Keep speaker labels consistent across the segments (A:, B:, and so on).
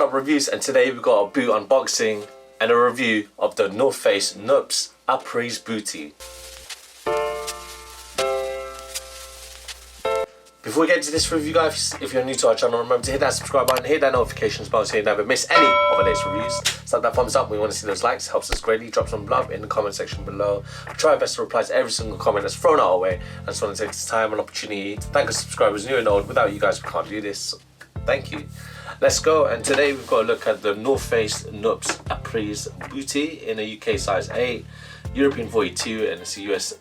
A: Oneupreviewz, and today we've got a boot unboxing and a review of the North Face NUPTSE APRES BOOTIE. Before we get into this review, guys, if you're new to our channel, remember to hit that subscribe button, hit that notifications bell so you never miss any of our latest reviews. Slap that thumbs up, we want to see those likes, helps us greatly. Drop some love in the comment section below. I'll try our best to reply to every single comment that's thrown our way. I just want to take this time and opportunity to thank our subscribers new and old. Without you guys we can't do this. Thank you. Let's go, and today we've got a look at the North Face NUPTSE APRES BOOTIE in a UK size 8, European 42, and it's a US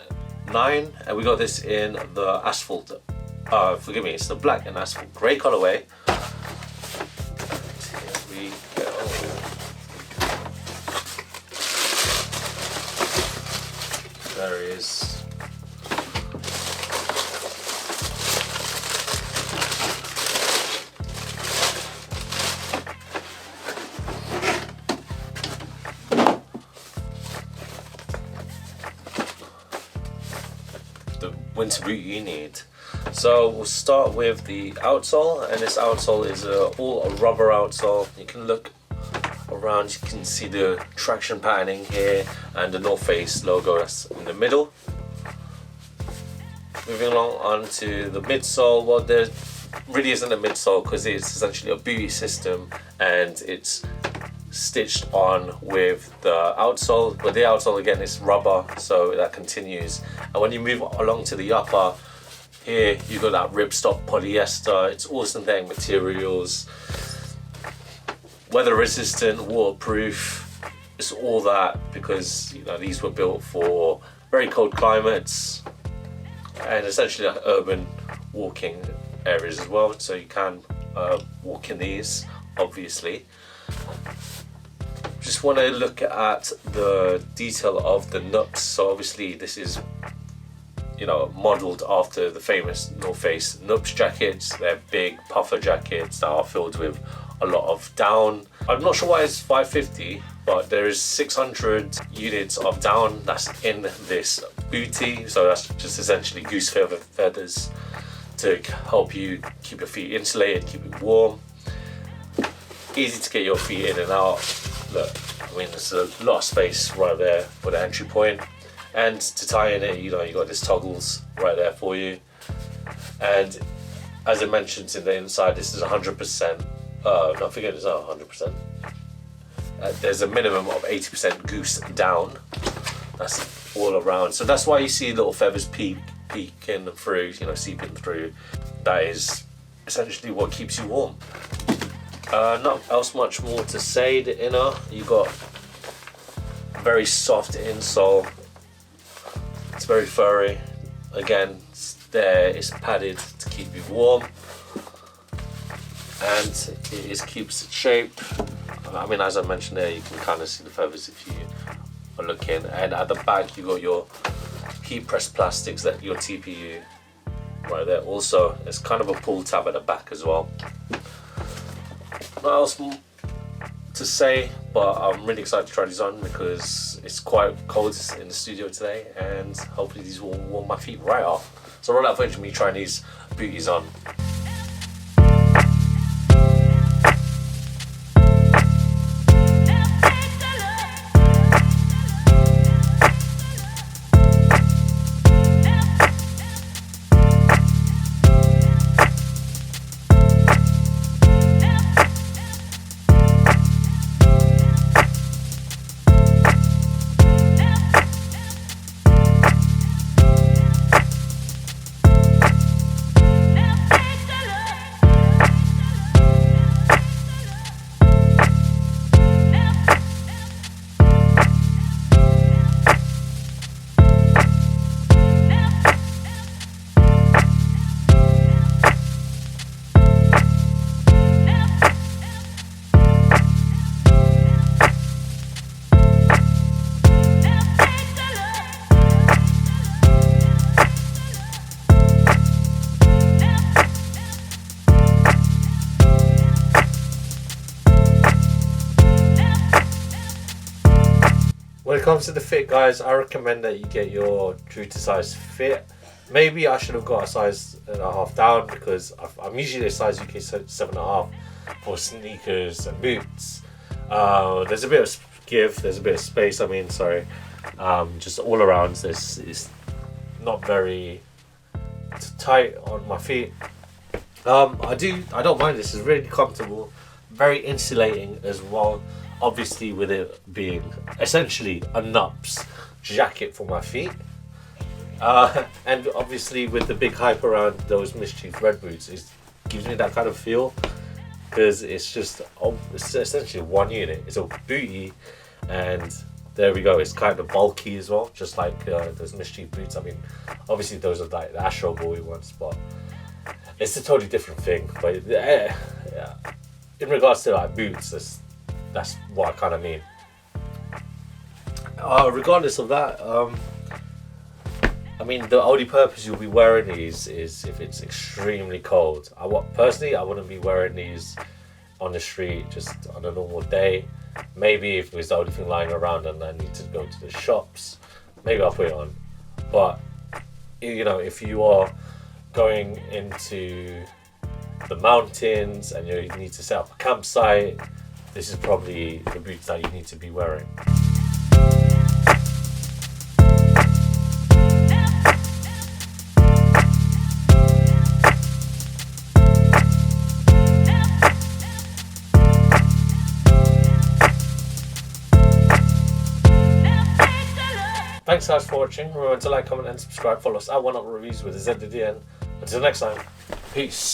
A: 9, and we got this in the asphalt, forgive me, it's the black and asphalt grey colourway. Here we go. There it is. The winter boot you need. So we'll start with the outsole, and this outsole is all a rubber outsole. You can look around, you can see the traction patterning here and the North Face logo that's in the middle. Moving along onto the midsole. Well, there really isn't a midsole because it's essentially a BOOTIE system and it's stitched on with the outsole, but the outsole again is rubber, so that continues. And when you move along to the upper, here you got that ripstop polyester. It's all synthetic materials, weather resistant, waterproof. It's all that because these were built for very cold climates and essentially like urban walking areas as well. So you can walk in these, obviously. Just want to look at the detail of the NUPTSE. So obviously this is modelled after the famous North Face NUPTSE jackets. They're big puffer jackets that are filled with a lot of down. I'm not sure why it's 550, but there is 600 units of down that's in this BOOTIE. So that's just essentially goose feathers to help you keep your feet insulated, keep it warm. Easy to get your feet in and out. Look, I mean, there's a lot of space right there for the entry point. And to tie in it, you got this toggles right there for you. And as it mentions in the inside, this is 100%. Don't forget, it's not 100%. There's a minimum of 80% goose down. That's all around. So that's why you see little feathers peeking through, seeping through. That is essentially what keeps you warm. Not else much more to say. The inner, you got very soft insole. It's very furry. Again, it's padded to keep you warm, and it keeps its shape. I mean, as I mentioned there, you can kind of see the feathers if you are looking. And at the back, you got your heat pressed plastics, that your TPU right there. Also, it's kind of a pull tab at the back as well. Not else to say, but I'm really excited to try these on because it's quite cold in the studio today, and hopefully these will warm my feet right off. So roll that footage of me trying these booties on. When it comes to the fit, guys, I recommend that you get your true to size fit. Maybe I should have got a size and a half down because I'm usually a size UK 7.5. for sneakers and boots. There's a bit of give, there's a bit of space. I mean, sorry, just all around. It's not very tight on my feet. I don't mind. This is really comfortable, very insulating as well. Obviously, with it being essentially a NUPTSE jacket for my feet. And obviously with the big hype around those Mischief red boots, it gives me that kind of feel, because it's essentially one unit. It's a BOOTIE, and there we go. It's kind of bulky as well, just like those Mischief boots. I mean, obviously those are like the Astro Boy ones, but it's a totally different thing. But in regards to like boots, that's what I kind of mean. Regardless of that, I mean, the only purpose you'll be wearing these is if it's extremely cold. Personally, I wouldn't be wearing these on the street just on a normal day. Maybe if it was the only thing lying around and I need to go to the shops, maybe I'll put it on. But you know, if you are going into the mountains and you need to set up a campsite, this is probably the boots that you need to be wearing. Thanks guys for watching. Remember to like, comment and subscribe. Follow us at ONEUpreviewz with a Z at the end. Until next time, peace.